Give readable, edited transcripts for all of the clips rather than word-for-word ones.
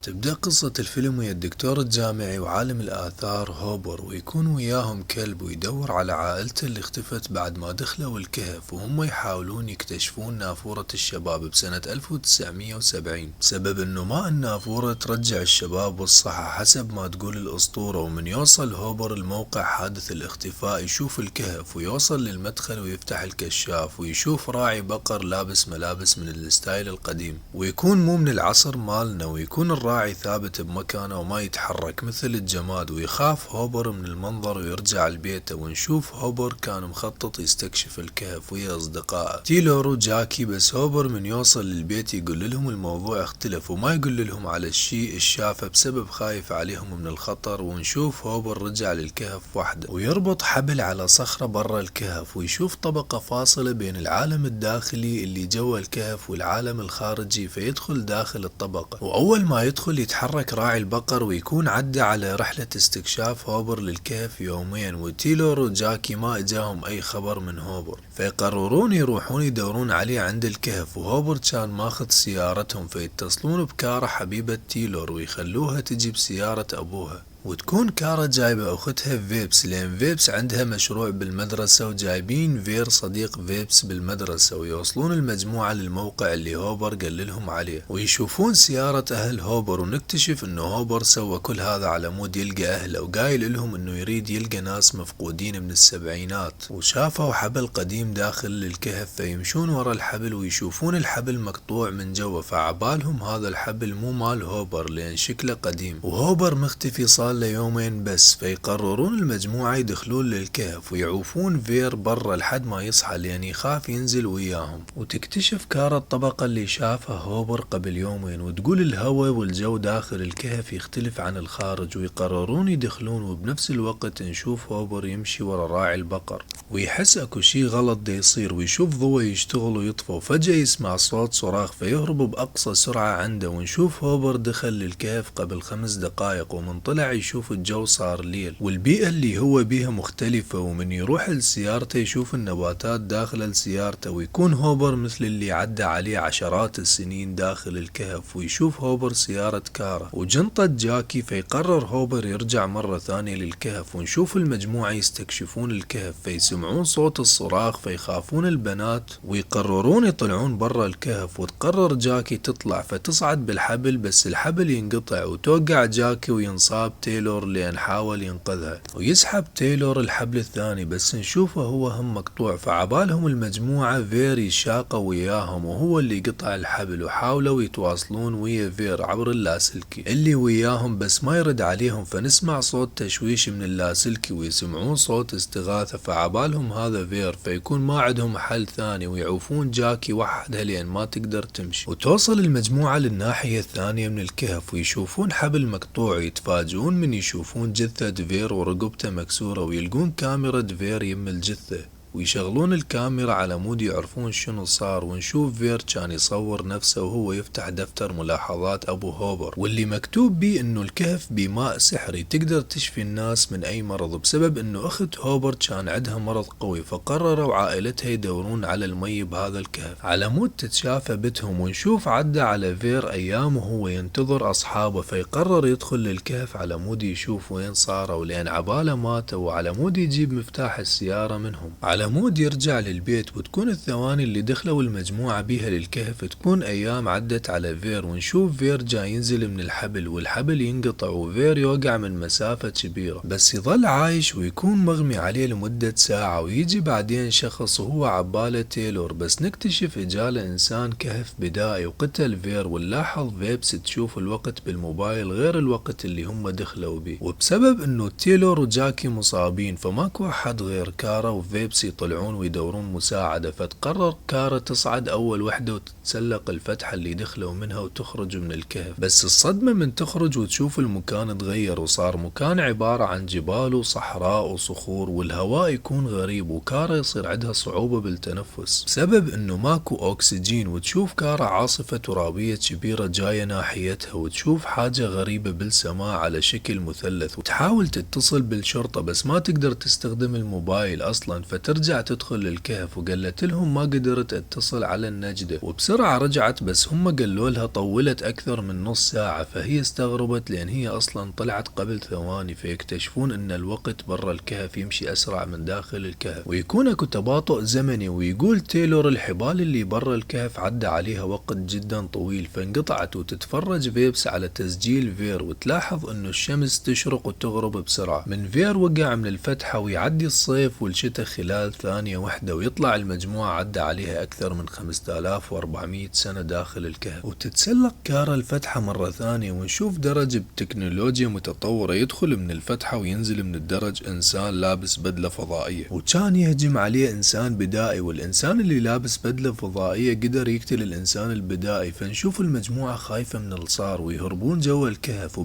تبدأ قصة الفيلم ويا الدكتور الجامعي وعالم الآثار هوبر، ويكون وياهم كلب ويدور على عائلته اللي اختفت بعد ما دخلوا الكهف، وهم يحاولون يكتشفون نافورة الشباب بسنة 1970 بسبب انه ما النافورة ترجع الشباب والصحة حسب ما تقول الأسطورة. ومن يوصل هوبر الموقع حادث الاختفاء يشوف الكهف، ويوصل للمدخل ويفتح الكشاف ويشوف راعي بقر لابس ملابس من الستايل القديم، ويكون مو من العصر مالنا، ويكون الراعي ثابت بمكانه وما يتحرك مثل الجماد، ويخاف هوبر من المنظر ويرجع لبيته. ونشوف هوبر كان مخطط يستكشف الكهف ويا أصدقائه تيلور وجاكي، بس هوبر من يوصل للبيت يقول لهم الموضوع اختلف وما يقول لهم على الشيء الشافه بسبب خايف عليهم من الخطر. ونشوف هوبر رجع للكهف وحده ويربط حبل على صخرة برا الكهف، ويشوف طبقة فاصلة بين العالم الداخلي اللي جوا الكهف والعالم الخارجي، فيدخل داخل الطبقة. وأول ما يدخل يتحرك راعي البقر ويكون عدى على رحلة استكشاف هوبر للكهف يوميا، وتيلور وجاكي ما اجاهم اي خبر من هوبر، فيقررون يروحون يدورون عليه عند الكهف. وهوبر كان ماخذ سيارتهم، فيتصلون بكارا حبيبة تيلور ويخلوها تجي بسيارة ابوها، وتكون كارا جايبة أختها فيبس، لأن فيبس عندها مشروع بالمدرسة، وجايبين فير صديق فيبس بالمدرسة. ويوصلون المجموعة للموقع اللي هوبر قال لهم عليه، ويشوفون سيارة أهل هوبر، ونكتشف إنه هوبر سوى كل هذا على مود يلقى أهله، وقايل لهم إنه يريد يلقى ناس مفقودين من السبعينات. وشافوا حبل قديم داخل الكهف، فيمشون ورا الحبل ويشوفون الحبل مقطوع من جوا، فعبالهم هذا الحبل مو مال هوبر لأن شكله قديم، وهوبر مختفي صار ليومين بس. فيقررون المجموعة يدخلون للكهف ويعوفون فير برا لحد ما يصحى لأن يخاف ينزل وياهم. وتكتشف كارا الطبقة اللي شافها هوبر قبل يومين، وتقول الهواء والجو داخل الكهف يختلف عن الخارج، ويقررون يدخلون. وبنفس الوقت نشوف هوبر يمشي ورا راعي البقر ويحس اكو شي غلط دا يصير، ويشوف ضوء يشتغل ويطفى، وفجأة يسمع صوت صراخ فيهرب بأقصى سرعة عنده. ونشوف هوبر دخل للكهف قبل 5 دقائق، ومن طلع يشوف الجو صار ليل والبيئة اللي هو بيها مختلفة. ومن يروح لسيارته يشوف النباتات داخل السيارة، ويكون هوبر مثل اللي عدى عليه عشرات السنين داخل الكهف. ويشوف هوبر سيارة كارا وجنطة جاكي، فيقرر هوبر يرجع مرة ثانية للكهف. ونشوف المجموعة يستكشفون الكهف، فيسمعون صوت الصراخ فيخافون البنات ويقررون يطلعون برا الكهف. وتقرر جاكي تطلع فتصعد بالحبل، بس الحبل ينقطع وتوقع جاكي وينصاب تايلور لأن حاول ينقذها، ويسحب تايلور الحبل الثاني بس نشوفه هو هم مقطوع. فعبالهم المجموعة فير يشاقه وياهم، وهو اللي قطع الحبل، وحاولوا يتواصلون ويا فير عبر اللاسلكي اللي وياهم بس ما يرد عليهم. فنسمع صوت تشويش من اللاسلكي ويسمعون صوت استغاثة، فعبالهم هذا فير، فيكون ما عندهم حل ثاني ويعوفون جاكي وحدها لأن ما تقدر تمشي. وتوصل المجموعة للناحية الثانية من الكهف ويشوفون حبل مقطوع، يتفاجئون من يشوفون جثة فير ورقبته مكسورة، ويلقون كاميرا فير يم الجثة ويشغلون الكاميرا على مود يعرفون شنو صار. ونشوف فير كان يصور نفسه وهو يفتح دفتر ملاحظات ابو هوبر، واللي مكتوب بيه انه الكهف بماء سحري تقدر تشفي الناس من اي مرض، بسبب انه اخت هوبر كان عندها مرض قوي، فقرروا عائلتها يدورون على المي بهذا الكهف على مود تتشافى بتهم. ونشوف عدى على فير ايام وهو ينتظر اصحابه، فيقرر يدخل للكهف على مود يشوف وين صاروا لان عباله ماتوا، وعلى مود يجيب مفتاح السيارة منهم على مود يرجع للبيت. وتكون الثواني اللي دخلوا المجموعة بيها للكهف تكون أيام عدت على فير. ونشوف فير جاي ينزل من الحبل والحبل ينقطع وفير يوقع من مسافة كبيرة، بس يظل عايش ويكون مغمي عليه لمدة ساعة. ويجي بعدين شخص وهو عباله تايلور، بس نكتشف إجاله إنسان كهف بدائي وقتل فير. ونلاحظ فيبس تشوف الوقت بالموبايل غير الوقت اللي هم دخلوا بيه، وبسبب إنه تايلور وجاكي مصابين فماكو أحد غير كارا وفيبس يطلعون ويدورون مساعدة. فتقرر كارا تصعد أول وحدة وتتسلق الفتحة اللي دخلوا منها وتخرج من الكهف، بس الصدمة من تخرج وتشوف المكان تغير وصار مكان عبارة عن جبال وصحراء وصخور، والهواء يكون غريب، وكارا يصير عندها صعوبة بالتنفس بسبب انه ماكو اكسجين. وتشوف كارا عاصفة ترابية كبيرة جاية ناحيتها، وتشوف حاجة غريبة بالسماء على شكل مثلث، وتحاول تتصل بالشرطة بس ما تقدر تستخدم الموبايل اصلا، فترجع ترجع تدخل للكهف وقالت لهم ما قدرت اتصل على النجدة، وبسرعة رجعت بس هم قالوا لها طولت أكثر من نص ساعة، فهي استغربت لأن هي أصلا طلعت قبل ثواني، فيكتشفون أن الوقت برا الكهف يمشي أسرع من داخل الكهف، ويكون اكو تباطؤ زمني. ويقول تايلور الحبال اللي برا الكهف عدى عليها وقت جدا طويل فانقطعت، وتتفرج فيبس على تسجيل فير وتلاحظ انه الشمس تشرق وتغرب بسرعة. من فير وقع من الفتحة ويعدي الصيف والشتاء خلال ثانية واحدة، ويطلع المجموعة عدى عليها أكثر من 5400 سنة داخل الكهف. وتتسلق كارا الفتحة مرة ثانية ونشوف درج بتكنولوجيا متطورة يدخل من الفتحة وينزل من الدرج إنسان لابس بدلة فضائية، وكان يهجم عليه إنسان بدائي، والإنسان اللي لابس بدلة فضائية قدر يقتل الإنسان البدائي. فنشوف المجموعة خايفة من الصار ويهربون جوا الكهف،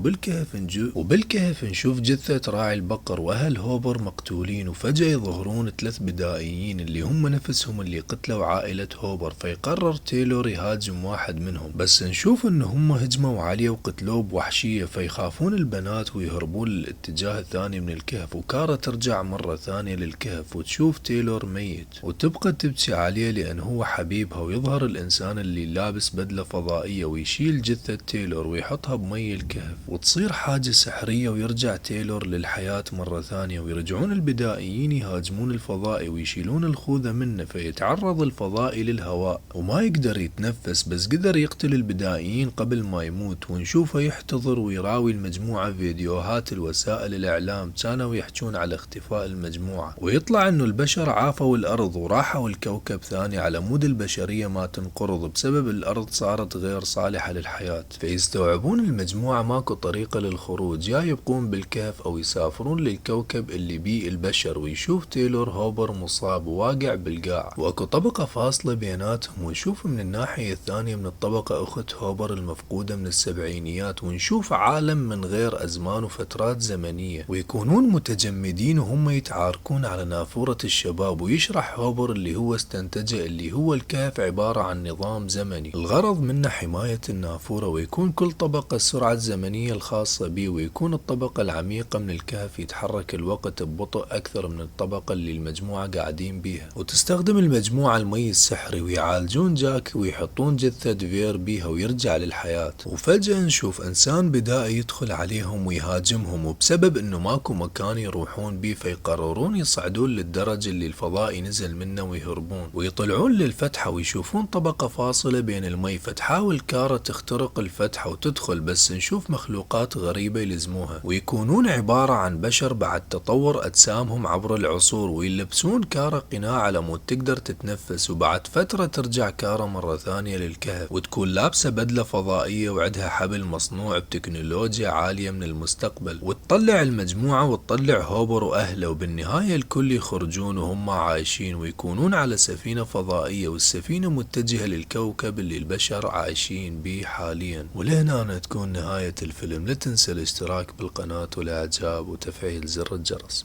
وبالكهف نشوف جثة راعي البقر وأهل هوبر مقتولين، وفجأة يظهرون 3 بدائيين اللي هم نفسهم اللي قتلوا عائلة هوبر. فيقرر تايلور يهاجم واحد منهم، بس نشوف ان هم هجموا عليه وقتلوه بوحشية، فيخافون البنات ويهربون للاتجاه الثاني من الكهف. وكارا ترجع مرة ثانية للكهف وتشوف تايلور ميت، وتبقى تبكي عليه لأن هو حبيبها. ويظهر الإنسان اللي لابس بدلة فضائية ويشيل جثة تايلور ويحطها بمي الكهف، وتصير حاجة سحرية ويرجع تايلور للحياة مرة ثانية. ويرجعون البدائيين يهاجمون الفضائي ويشيلون الخوذة منه، فيتعرض الفضائي للهواء وما يقدر يتنفس، بس قدر يقتل البدائيين قبل ما يموت. ونشوفه يحتضر ويراوي المجموعة فيديوهات الوسائل الإعلام كانوا يحجون على اختفاء المجموعة، ويطلع انه البشر عافوا الأرض وراحوا الكوكب ثاني على مود البشرية ما تنقرض بسبب الأرض صارت غير صالحة للحياة. فيستوعبون المجموعة ماكو طريقة للخروج، يا يبقون بالكهف أو يسافرون للكوكب اللي بيه البشر. ويشوف تايلور هوبر مصاب وواقع بالقاع، واكو طبقة فاصلة بيناتهم، ونشوف من الناحية الثانية من الطبقة أخت هوبر المفقودة من السبعينيات، ونشوف عالم من غير أزمان وفترات زمنية، ويكونون متجمدين وهم يتعاركون على نافورة الشباب. ويشرح هوبر اللي هو استنتجه اللي هو الكهف عبارة عن نظام زمني الغرض منه حماية النافورة، ويكون كل طبقة السرعة الزمنية الخاصة به، ويكون الطبقة العميقة من الكهف يتحرك الوقت ببطء أكثر من الطبقة اللي المجموعة قاعدين بيها. وتستخدم المجموعة المي السحري ويعالجون جاك ويحطون جثة فير بيها ويرجع للحياة. وفجأة نشوف إنسان بدائي يدخل عليهم ويهاجمهم، وبسبب إنه ماكو مكان يروحون بيه فيقررون يصعدون للدرج اللي الفضائي نزل منه ويهربون، ويطلعون للفتحة ويشوفون طبقة فاصلة بين المي. فتحاول كارا تخترق الفتحة وتدخل، بس نشوف مخلوقات غريبة يلزموها، ويكونون عبارة عن بشر بعد تطور أجسامهم عبر العصور، ويلبسون كارا قناع على مود تقدر تتنفس. وبعد فترة ترجع كارا مرة ثانية للكهف وتكون لابسة بدلة فضائية وعندها حبل مصنوع بتكنولوجيا عالية من المستقبل، وتطلع المجموعة وتطلع هوبر وأهله. وبالنهاية الكل يخرجون وهم عايشين ويكونون على سفينة فضائية، والسفينة متجهة للكوكب اللي البشر عايشين بيه حاليا. ولهنا تكون نهاية الفيلم. لا تنسى الاشتراك بالقناة والإعجاب وتفعيل زر الجرس.